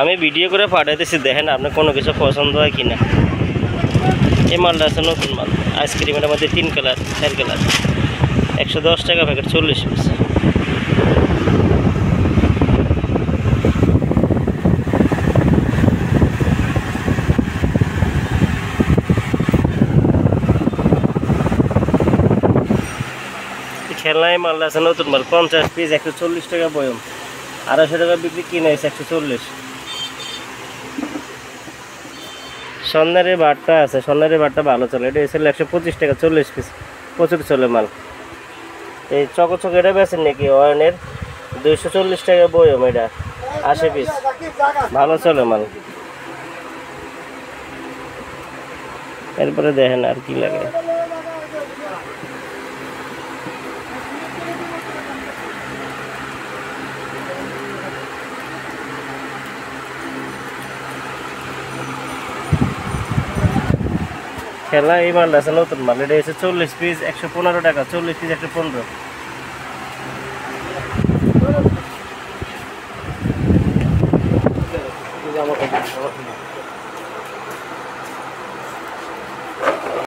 আমি ভিডিও করে পাঠাইতেছি, দেখেন আপনার কোনো কিছু পছন্দ হয় কিনা। এই মালটা আছে নতুন মাল, আইসক্রিমের মধ্যে 3 কালার 4 কালার, 110 টাকা প্যাকেট, 40 পিস। খেলনায় মালটা আছে নতুন মাল, 50 পিস, 140 টাকা বয়ম, 250 টাকা বিক্রি, কিনে আছে 140। স্বর্ণের বারটা আছে, স্বর্ণের বারটা ভালো চলে, এটা এসে 125 টাকা, 40 পিস, প্রচুর চলে মাল। এই চকচক এটা বেছেন নাকি অয়নের, 240 টাকা বয়ম, এটা 80 পিস, ভালো চলে মাল। এরপরে দেখেন আর কি লাগে। খেলা এই মালটা আছে নতুন মাল, এটা হচ্ছে 40 পিস, 115 টাকা, 40 পিস 115।